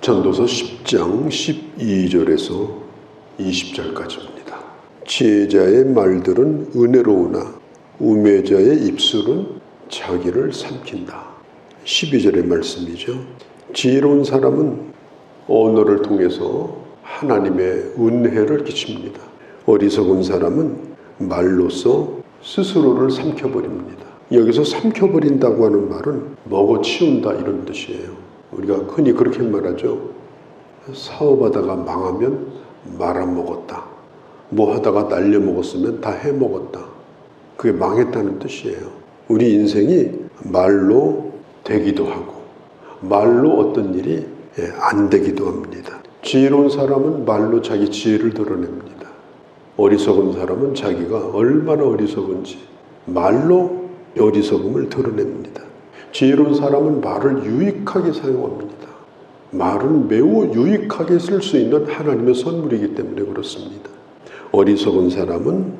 전도서 10장 12절에서 20절까지입니다. 지혜자의 말들은 은혜로우나 우매자의 입술은 자기를 삼킨다. 12절의 말씀이죠. 지혜로운 사람은 언어를 통해서 하나님의 은혜를 끼칩니다. 어리석은 사람은 말로써 스스로를 삼켜버립니다. 여기서 삼켜버린다고 하는 말은 먹어치운다 이런 뜻이에요. 우리가 흔히 그렇게 말하죠. 사업하다가 망하면 말아먹었다. 뭐 하다가 날려먹었으면 다 해먹었다. 그게 망했다는 뜻이에요. 우리 인생이 말로 되기도 하고 말로 어떤 일이 안 되기도 합니다. 지혜로운 사람은 말로 자기 지혜를 드러냅니다. 어리석은 사람은 자기가 얼마나 어리석은지 말로 어리석음을 드러냅니다. 지혜로운 사람은 말을 유익하게 사용합니다. 말은 매우 유익하게 쓸 수 있는 하나님의 선물이기 때문에 그렇습니다. 어리석은 사람은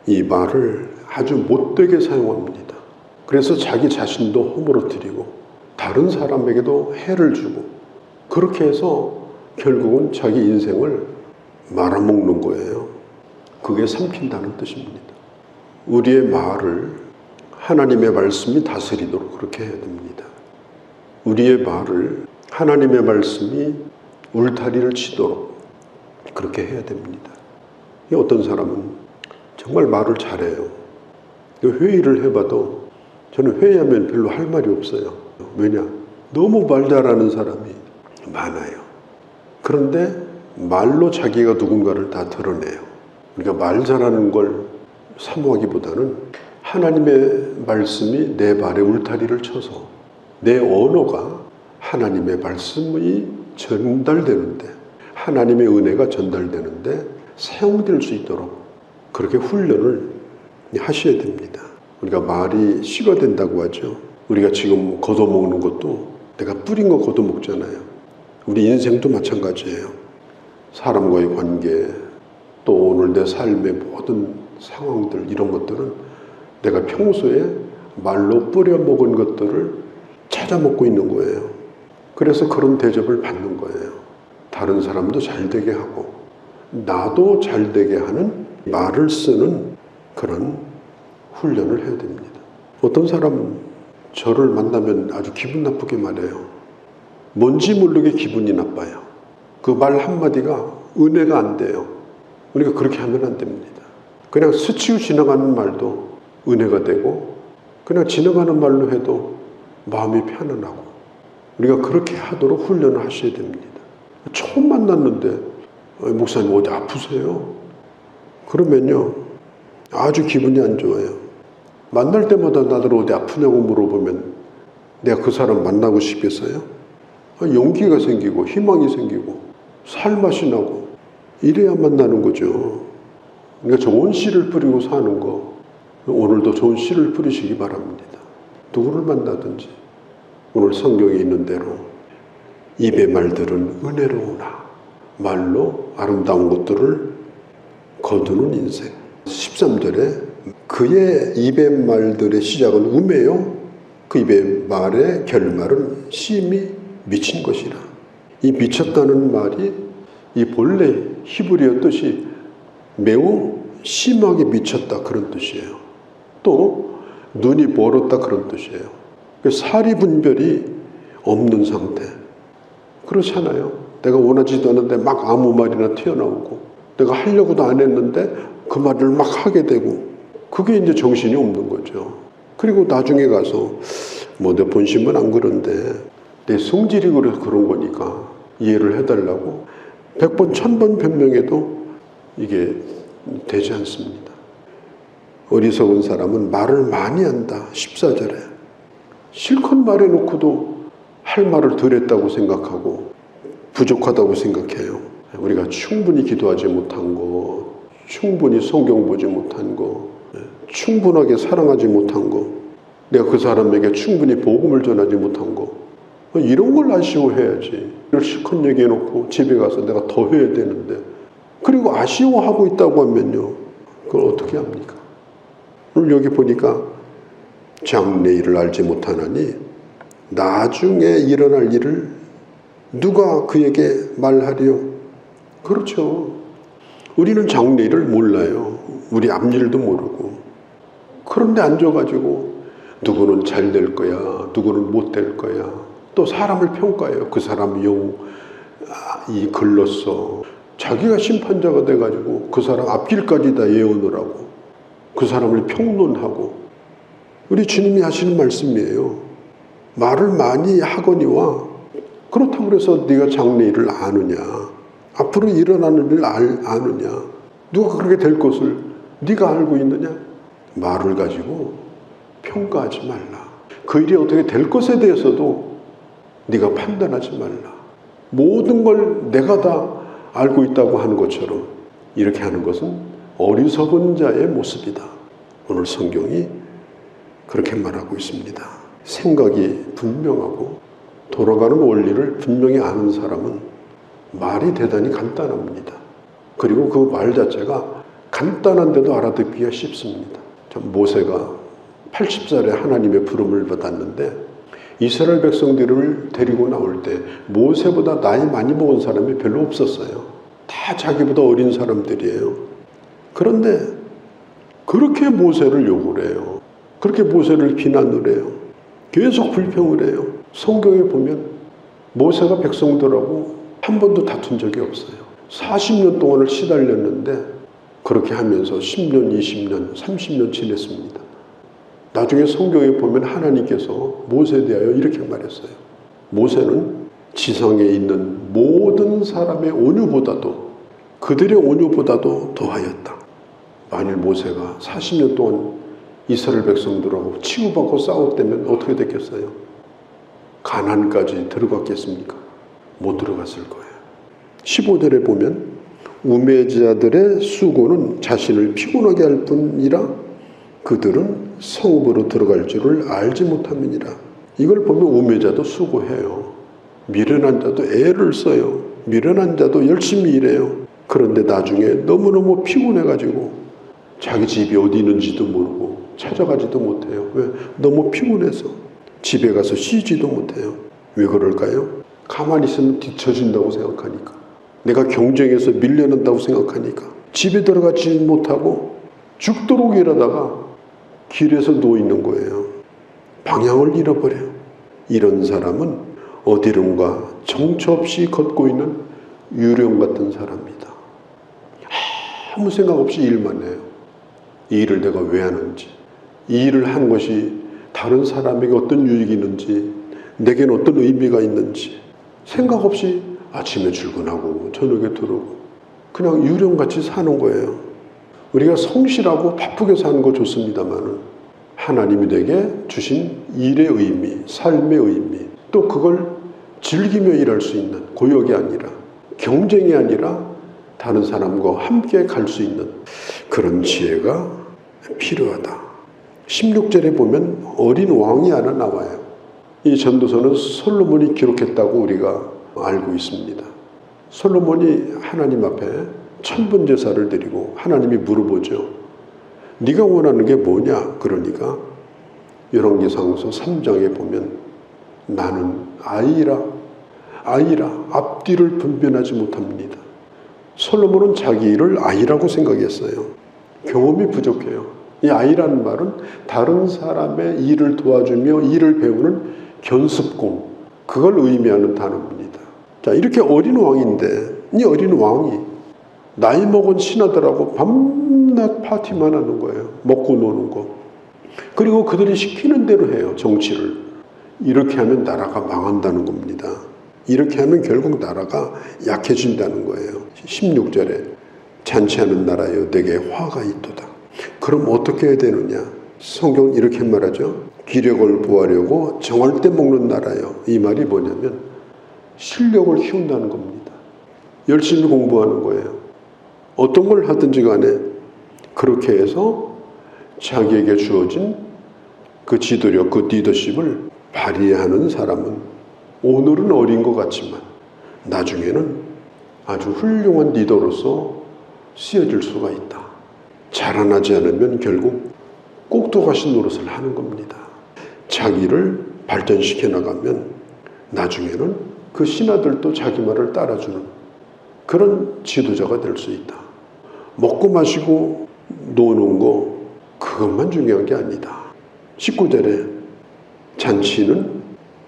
이 말을 아주 못되게 사용합니다. 그래서 자기 자신도 허물어뜨리고 다른 사람에게도 해를 주고 그렇게 해서 결국은 자기 인생을 말아먹는 거예요. 그게 삼킨다는 뜻입니다. 우리의 말을 하나님의 말씀이 다스리도록 그렇게 해야 됩니다. 우리의 말을 하나님의 말씀이 울타리를 치도록 그렇게 해야 됩니다. 어떤 사람은 정말 말을 잘해요. 회의를 해봐도 저는 회의하면 별로 할 말이 없어요. 왜냐? 너무 말 잘하는 사람이 많아요. 그런데 말로 자기가 누군가를 다 드러내요. 우리가 말 잘하는 걸 사모하기보다는 하나님의 말씀이 내 발에 울타리를 쳐서 내 언어가 하나님의 말씀이 전달되는데 하나님의 은혜가 전달되는데 사용될 수 있도록 그렇게 훈련을 하셔야 됩니다. 우리가 말이 씨가 된다고 하죠. 우리가 지금 걷어먹는 것도 내가 뿌린 거 걷어먹잖아요. 우리 인생도 마찬가지예요. 사람과의 관계 또 오늘 내 삶의 모든 상황들 이런 것들은 내가 평소에 말로 뿌려먹은 것들을 찾아먹고 있는 거예요. 그래서 그런 대접을 받는 거예요. 다른 사람도 잘 되게 하고 나도 잘 되게 하는 말을 쓰는 그런 훈련을 해야 됩니다. 어떤 사람은 저를 만나면 아주 기분 나쁘게 말해요. 뭔지 모르게 기분이 나빠요. 그 말 한마디가 은혜가 안 돼요. 우리가 그렇게 하면 안 됩니다. 그냥 스치고 지나가는 말도 은혜가 되고 그냥 지나가는 말로 해도 마음이 편안하고 우리가 그렇게 하도록 훈련을 하셔야 됩니다. 처음 만났는데 목사님 어디 아프세요? 그러면요 아주 기분이 안 좋아요. 만날 때마다 나들 어디 아프냐고 물어보면 내가 그 사람 만나고 싶겠어요? 용기가 생기고 희망이 생기고 살맛이 나고 이래야 만나는 거죠. 그러니까 좋은 씨를 뿌리고 사는 거 오늘도 좋은 씨를 뿌리시기 바랍니다. 누구를 만나든지 오늘 성경에 있는 대로 입의 말들은 은혜로우나 말로 아름다운 것들을 거두는 인생. 13절에 그의 입의 말들의 시작은 우매요 그 입의 말의 결말은 심히 미친 것이라. 이 미쳤다는 말이 이 본래 히브리어 뜻이 매우 심하게 미쳤다 그런 뜻이에요. 또 눈이 멀었다 그런 뜻이에요. 사리 분별이 없는 상태. 그렇잖아요. 내가 원하지도 않는데 막 아무 말이나 튀어나오고 내가 하려고도 안 했는데 그 말을 막 하게 되고 그게 이제 정신이 없는 거죠. 그리고 나중에 가서 뭐 내 본심은 안 그런데 내 성질이 그래서 그런 거니까 이해를 해달라고 100번 1000번 변명해도 이게 되지 않습니다. 어리석은 사람은 말을 많이 한다. 14절에 실컷 말해놓고도 할 말을 덜 했다고 생각하고 부족하다고 생각해요. 우리가 충분히 기도하지 못한 거, 충분히 성경 보지 못한 거, 충분하게 사랑하지 못한 거, 내가 그 사람에게 충분히 복음을 전하지 못한 거, 이런 걸 아쉬워해야지. 이걸 실컷 얘기해놓고 집에 가서 내가 더 해야 되는데, 그리고 아쉬워하고 있다고 하면요, 그걸 어떻게 합니까? 오늘 여기 보니까 장래 일을 알지 못하나니 나중에 일어날 일을 누가 그에게 말하리요? 그렇죠. 우리는 장래일을 몰라요. 우리 앞일도 모르고. 그런데 앉아가지고 누구는 잘 될 거야, 누구는 못 될 거야. 또 사람을 평가해요. 그 사람 이 글렀어. 자기가 심판자가 돼가지고 그 사람 앞길까지 다 예언을 하고 그 사람을 평론하고. 우리 주님이 하시는 말씀이에요. 말을 많이 하거니와 그렇다고 해서 네가 장래일을 아느냐, 앞으로 일어나는 일을 아느냐, 누가 그렇게 될 것을 네가 알고 있느냐. 말을 가지고 평가하지 말라. 그 일이 어떻게 될 것에 대해서도 네가 판단하지 말라. 모든 걸 내가 다 알고 있다고 하는 것처럼 이렇게 하는 것은 어리석은 자의 모습이다. 오늘 성경이 그렇게 말하고 있습니다. 생각이 분명하고 돌아가는 원리를 분명히 아는 사람은 말이 대단히 간단합니다. 그리고 그 말 자체가 간단한데도 알아듣기가 쉽습니다. 모세가 80살에 하나님의 부름을 받았는데 이스라엘 백성들을 데리고 나올 때 모세보다 나이 많이 먹은 사람이 별로 없었어요. 다 자기보다 어린 사람들이에요. 그런데 그렇게 모세를 욕을 해요. 그렇게 모세를 비난을 해요. 계속 불평을 해요. 성경에 보면 모세가 백성들하고 한 번도 다툰 적이 없어요. 40년 동안을 시달렸는데 그렇게 하면서 10년, 20년, 30년 지냈습니다. 나중에 성경에 보면 하나님께서 모세에 대하여 이렇게 말했어요. 모세는 지상에 있는 모든 사람의 온유보다도, 그들의 온유보다도 더하였다. 만일 모세가 40년 동안 이스라엘 백성들하고 치고받고 싸웠다면 어떻게 됐겠어요? 가나안까지 들어갔겠습니까? 못 들어갔을 거예요. 15절에 보면 우매자들의 수고는 자신을 피곤하게 할 뿐이라 그들은 성읍으로 들어갈 줄을 알지 못함이니라. 이걸 보면 우매자도 수고해요. 미련한 자도 애를 써요. 미련한 자도 열심히 일해요. 그런데 나중에 너무너무 피곤해가지고 자기 집이 어디 있는지도 모르고 찾아가지도 못해요. 왜? 너무 피곤해서 집에 가서 쉬지도 못해요. 왜 그럴까요? 가만히 있으면 뒤처진다고 생각하니까, 내가 경쟁에서 밀려난다고 생각하니까 집에 들어가지 못하고 죽도록 일하다가 길에서 누워있는 거예요. 방향을 잃어버려요. 이런 사람은 어디론가 정처 없이 걷고 있는 유령 같은 사람이다. 아무 생각 없이 일만 해요. 이 일을 내가 왜 하는지, 이 일을 하는 것이 다른 사람에게 어떤 유익이 있는지, 내게는 어떤 의미가 있는지 생각 없이 아침에 출근하고 저녁에 들어오고 그냥 유령같이 사는 거예요. 우리가 성실하고 바쁘게 사는 거 좋습니다만 하나님이 내게 주신 일의 의미, 삶의 의미, 또 그걸 즐기며 일할 수 있는, 고역이 아니라 경쟁이 아니라 다른 사람과 함께 갈 수 있는 그런 지혜가 필요하다. 16절에 보면 어린 왕이 하나 나와요. 이 전도서는 솔로몬이 기록했다고 우리가 알고 있습니다. 솔로몬이 하나님 앞에 천번제사를 드리고 하나님이 물어보죠. 네가 원하는 게 뭐냐? 그러니까 열왕기상서 3장에 보면 나는 아이라 앞뒤를 분별하지 못합니다. 솔로몬은 자기 일을 아이라고 생각했어요. 경험이 부족해요. 이 아이라는 말은 다른 사람의 일을 도와주며 일을 배우는 견습공, 그걸 의미하는 단어입니다. 자, 이렇게 어린 왕인데 이 어린 왕이 나이 먹은 신하들하고 밤낮 파티만 하는 거예요. 먹고 노는 거. 그리고 그들이 시키는 대로 해요. 정치를. 이렇게 하면 나라가 망한다는 겁니다. 이렇게 하면 결국 나라가 약해진다는 거예요. 16절에 잔치하는 나라여 내게 화가 있도다. 그럼 어떻게 해야 되느냐? 성경은 이렇게 말하죠. 기력을 보하려고 정할 때 먹는 나라여. 이 말이 뭐냐면 실력을 키운다는 겁니다. 열심히 공부하는 거예요. 어떤 걸 하든지 간에 그렇게 해서 자기에게 주어진 그 지도력, 그 리더십을 발휘하는 사람은 오늘은 어린 것 같지만 나중에는 아주 훌륭한 리더로서 쓰여질 수가 있다. 자라나지 않으면 결국 꼭두가시 노릇을 하는 겁니다. 자기를 발전시켜 나가면 나중에는 그 신하들도 자기 말을 따라주는 그런 지도자가 될 수 있다. 먹고 마시고 노는 거 그것만 중요한 게 아니다. 19절에 잔치는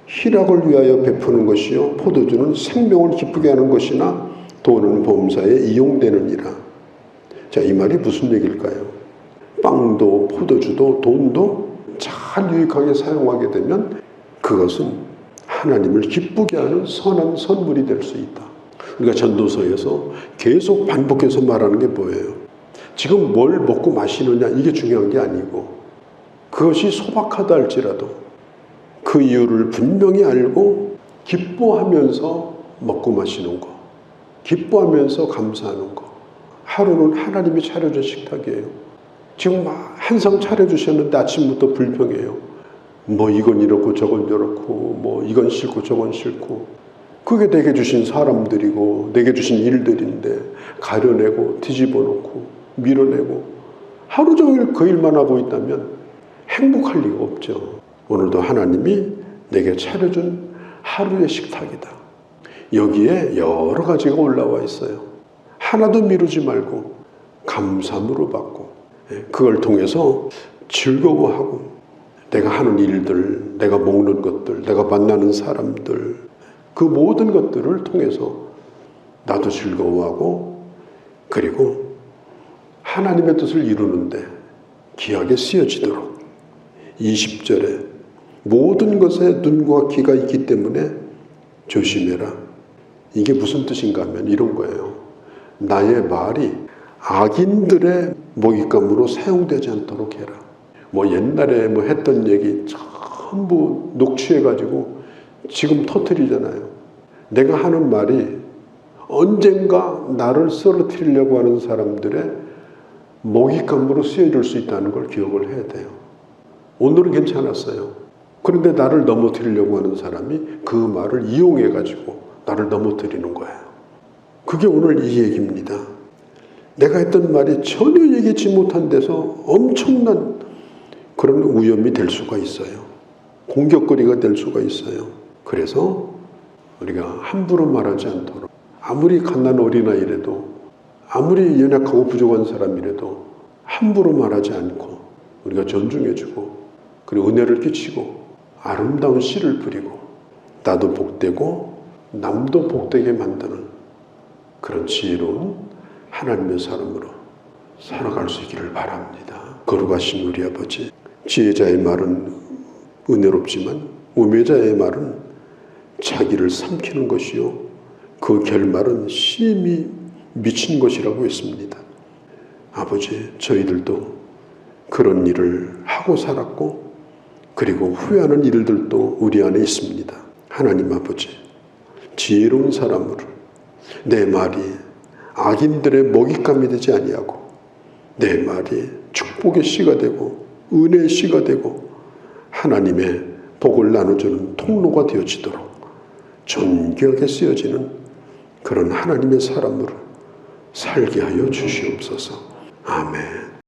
희락을 위하여 베푸는 것이요 포도주는 생명을 기쁘게 하는 것이나 돈은 범사에 이용되느니라. 자, 이 말이 무슨 얘기일까요? 빵도 포도주도 돈도 잘 유익하게 사용하게 되면 그것은 하나님을 기쁘게 하는 선한 선물이 될 수 있다. 우리가 전도서에서 계속 반복해서 말하는 게 뭐예요? 지금 뭘 먹고 마시느냐 이게 중요한 게 아니고 그것이 소박하다 할지라도 그 이유를 분명히 알고 기뻐하면서 먹고 마시는 거, 기뻐하면서 감사하는 거. 하루는 하나님이 차려준 식탁이에요. 지금 한 상 차려주셨는데 아침부터 불평해요. 뭐 이건 이렇고 저건 저렇고 뭐 이건 싫고 저건 싫고. 그게 내게 주신 사람들이고 내게 주신 일들인데 가려내고 뒤집어 놓고 밀어내고 하루 종일 그 일만 하고 있다면 행복할 리가 없죠. 오늘도 하나님이 내게 차려준 하루의 식탁이다. 여기에 여러 가지가 올라와 있어요. 하나도 미루지 말고 감사함으로 받고 그걸 통해서 즐거워하고 내가 하는 일들, 내가 먹는 것들, 내가 만나는 사람들 그 모든 것들을 통해서 나도 즐거워하고 그리고 하나님의 뜻을 이루는데 귀하게 쓰여지도록 20절에 모든 것에 눈과 귀가 있기 때문에 조심해라. 이게 무슨 뜻인가 하면 이런 거예요. 나의 말이 악인들의 먹잇감으로 사용되지 않도록 해라. 뭐 옛날에 뭐 했던 얘기 전부 녹취해가지고 지금 터뜨리잖아요. 내가 하는 말이 언젠가 나를 쓰러뜨리려고 하는 사람들의 먹잇감으로 쓰여질 수 있다는 걸 기억을 해야 돼요. 오늘은 괜찮았어요. 그런데 나를 넘어뜨리려고 하는 사람이 그 말을 이용해가지고 나를 넘어뜨리는 거예요. 그게 오늘 이 얘기입니다. 내가 했던 말이 전혀 얘기치 못한 데서 엄청난 그런 위험이 될 수가 있어요. 공격거리가 될 수가 있어요. 그래서 우리가 함부로 말하지 않도록 아무리 갓난 어린아이라도 아무리 연약하고 부족한 사람이라도 함부로 말하지 않고 우리가 존중해주고 그리고 은혜를 끼치고 아름다운 씨를 뿌리고 나도 복되고 남도 복되게 만드는 그런 지혜로운 하나님의 사람으로 살아갈 수 있기를 바랍니다. 거룩하신 우리 아버지, 지혜자의 말은 은혜롭지만 우매자의 말은 자기를 삼키는 것이요 그 결말은 심히 미친 것이라고 했습니다. 아버지, 저희들도 그런 일을 하고 살았고 그리고 후회하는 일들도 우리 안에 있습니다. 하나님 아버지, 지혜로운 사람으로 내 말이 악인들의 먹잇감이 되지 아니하고 내 말이 축복의 씨가 되고 은혜의 씨가 되고 하나님의 복을 나눠주는 통로가 되어지도록 존귀하게 쓰여지는 그런 하나님의 사람으로 살게 하여 주시옵소서. 아멘.